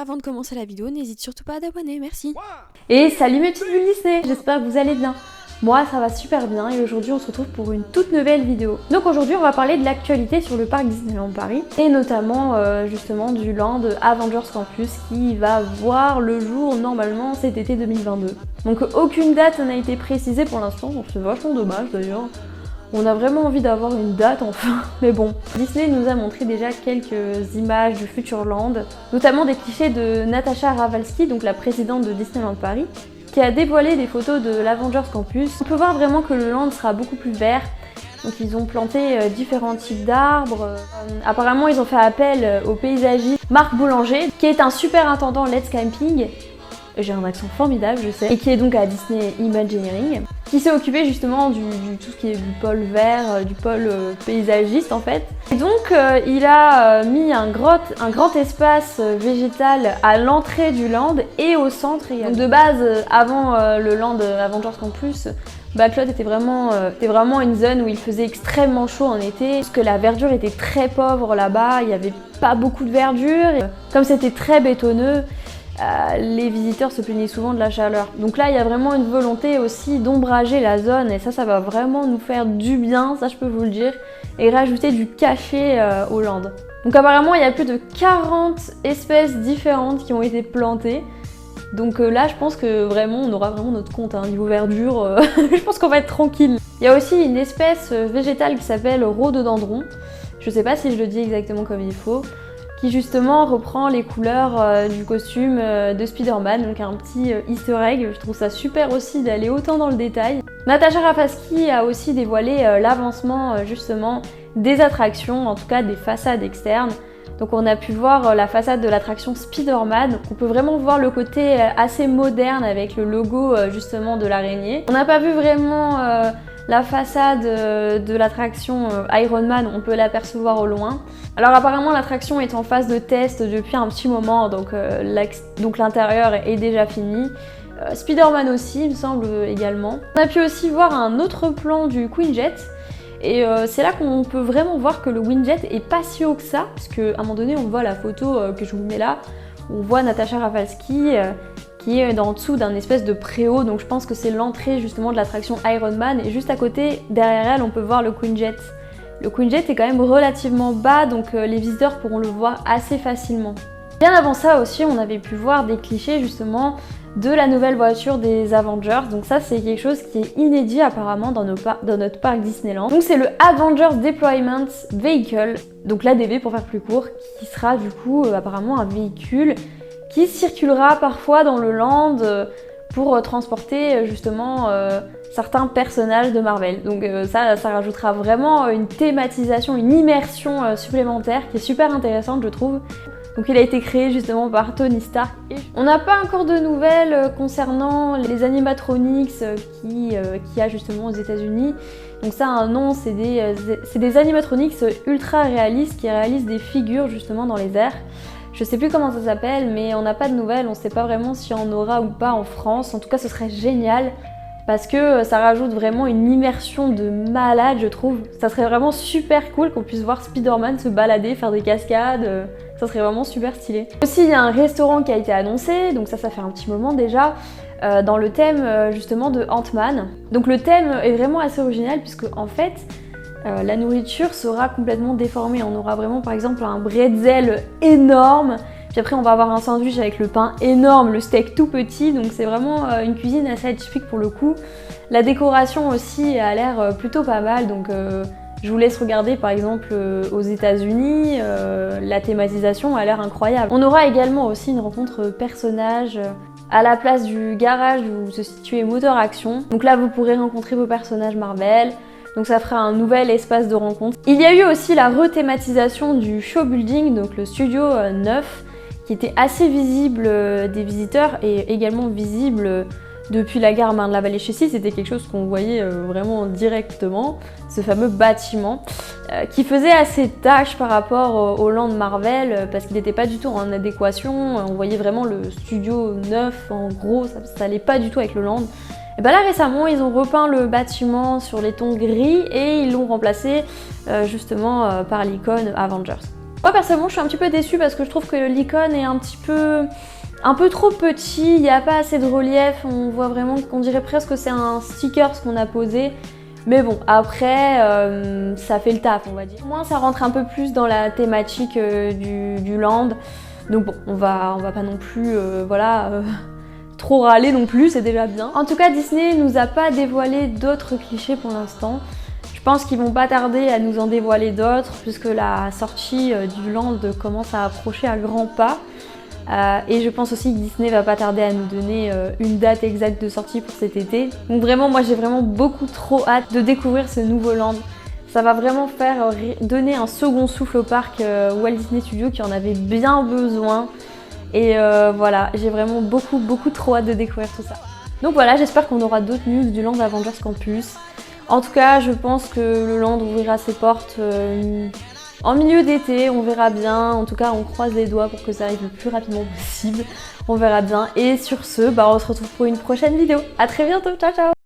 Avant de commencer la vidéo, n'hésite surtout pas à t'abonner, merci. Et salut mes petites bulles Disney, j'espère que vous allez bien. Moi ça va super bien et aujourd'hui on se retrouve pour une toute nouvelle vidéo. Donc aujourd'hui on va parler de l'actualité sur le parc Disneyland Paris et notamment justement du Land Avengers Campus qui va voir le jour normalement cet été 2022. Donc aucune date n'a été précisée pour l'instant, donc c'est vachement dommage d'ailleurs. On a vraiment envie d'avoir une date enfin, mais bon. Disney nous a montré déjà quelques images du Futureland, notamment des clichés de Natasha Ravalski, donc la présidente de Disneyland Paris, qui a dévoilé des photos de l'Avengers Campus. On peut voir vraiment que le land sera beaucoup plus vert, donc ils ont planté différents types d'arbres. Apparemment ils ont fait appel au paysagiste Marc Boulanger, qui est un super intendant Let's Camping, j'ai un accent formidable je sais, et qui est donc à Disney Imagineering, qui s'est occupé justement du tout ce qui est du pôle vert, du pôle paysagiste en fait. Et donc il a mis un grand espace végétal à l'entrée du land et au centre. Donc de base, avant le land Avengers Campus, Backlot était vraiment une zone où il faisait extrêmement chaud en été, parce que la verdure était très pauvre là-bas, il n'y avait pas beaucoup de verdure. Et comme c'était très bétonneux, les visiteurs se plaignaient souvent de la chaleur. Donc là, il y a vraiment une volonté aussi d'ombrager la zone et ça va vraiment nous faire du bien, ça je peux vous le dire, et rajouter du cachet au land. Donc apparemment, il y a plus de 40 espèces différentes qui ont été plantées. Donc là, je pense que vraiment, on aura vraiment notre compte, hein, niveau verdure, je pense qu'on va être tranquille. Il y a aussi une espèce végétale qui s'appelle rhododendron, je sais pas si je le dis exactement comme il faut, qui justement reprend les couleurs du costume de Spider-Man, donc un petit easter egg. Je trouve ça super aussi d'aller autant dans le détail. Natasha Ravalski a aussi dévoilé l'avancement justement des attractions, en tout cas des façades externes. Donc on a pu voir la façade de l'attraction Spider-Man, on peut vraiment voir le côté assez moderne avec le logo justement de l'araignée. On n'a pas vu vraiment la façade de l'attraction Iron Man, on peut l'apercevoir au loin. Alors apparemment l'attraction est en phase de test depuis un petit moment, donc l'intérieur est déjà fini. Spider-Man aussi, il me semble également. On a pu aussi voir un autre plan du Quinjet. Et c'est là qu'on peut vraiment voir que le Quinjet est pas si haut que ça, parce qu'à un moment donné on voit la photo que je vous mets là, on voit Natasha Ravalski qui est en dessous d'un espèce de préau, donc je pense que c'est l'entrée justement de l'attraction Iron Man, et juste à côté, derrière elle, on peut voir le Quinjet. Le Quinjet est quand même relativement bas, donc les visiteurs pourront le voir assez facilement. Bien avant ça aussi, on avait pu voir des clichés justement de la nouvelle voiture des Avengers, donc ça c'est quelque chose qui est inédit apparemment dans notre parc Disneyland. Donc c'est le Avengers Deployment Vehicle, donc l'ADV pour faire plus court, qui sera du coup apparemment un véhicule qui circulera parfois dans le land pour transporter justement certains personnages de Marvel. Donc ça rajoutera vraiment une thématisation, une immersion supplémentaire qui est super intéressante je trouve. Donc il a été créé justement par Tony Stark. On n'a pas encore de nouvelles concernant les animatronics qu'il y a justement aux États-Unis. Donc ça a un nom, c'est des animatronics ultra réalistes qui réalisent des figures justement dans les airs. Je sais plus comment ça s'appelle, mais on n'a pas de nouvelles, on sait pas vraiment si on aura ou pas en France. En tout cas ce serait génial, parce que ça rajoute vraiment une immersion de malade je trouve. Ça serait vraiment super cool qu'on puisse voir Spider-Man se balader, faire des cascades, ça serait vraiment super stylé. Aussi il y a un restaurant qui a été annoncé, donc ça fait un petit moment déjà, dans le thème justement de Ant-Man. Donc le thème est vraiment assez original puisque en fait la nourriture sera complètement déformée. On aura vraiment par exemple un bretzel énorme, puis après on va avoir un sandwich avec le pain énorme, le steak tout petit, donc c'est vraiment une cuisine assez atypique pour le coup. La décoration aussi a l'air plutôt pas mal, donc je vous laisse regarder par exemple aux États-Unis, la thématisation a l'air incroyable. On aura également aussi une rencontre personnage à la place du garage où se situait Motor Action. Donc là vous pourrez rencontrer vos personnages Marvel. Donc ça fera un nouvel espace de rencontre. Il y a eu aussi la rethématisation du show building, donc le studio 9, qui était assez visible des visiteurs et également visible depuis la gare Marne-la-Vallée-Chessy. C'était quelque chose qu'on voyait vraiment directement, ce fameux bâtiment, qui faisait assez tâche par rapport au land Marvel, parce qu'il n'était pas du tout en adéquation. On voyait vraiment le studio 9, en gros, ça n'allait pas du tout avec le land. Et ben là récemment ils ont repeint le bâtiment sur les tons gris et ils l'ont remplacé justement par l'icône Avengers. Moi personnellement je suis un petit peu déçue parce que je trouve que l'icône est un peu trop petit, il n'y a pas assez de relief, on voit vraiment qu'on dirait presque que c'est un sticker ce qu'on a posé. Mais bon, après, ça fait le taf, on va dire. Au moins, ça rentre un peu plus dans la thématique du land. Donc bon, on va pas non plus, trop râler non plus, c'est déjà bien. En tout cas, Disney nous a pas dévoilé d'autres clichés pour l'instant. Je pense qu'ils vont pas tarder à nous en dévoiler d'autres, puisque la sortie du land commence à approcher à grands pas. Et je pense aussi que Disney va pas tarder à nous donner une date exacte de sortie pour cet été. Donc vraiment, moi j'ai vraiment beaucoup trop hâte de découvrir ce nouveau land. Ça va vraiment faire donner un second souffle au parc Walt Disney Studios qui en avait bien besoin. Et voilà, j'ai vraiment beaucoup trop hâte de découvrir tout ça. Donc voilà, j'espère qu'on aura d'autres news du land Avengers Campus. En tout cas, je pense que le land ouvrira ses portes en milieu d'été, on verra bien. En tout cas, on croise les doigts pour que ça arrive le plus rapidement possible. On verra bien. Et sur ce, on se retrouve pour une prochaine vidéo. À très bientôt, ciao ciao!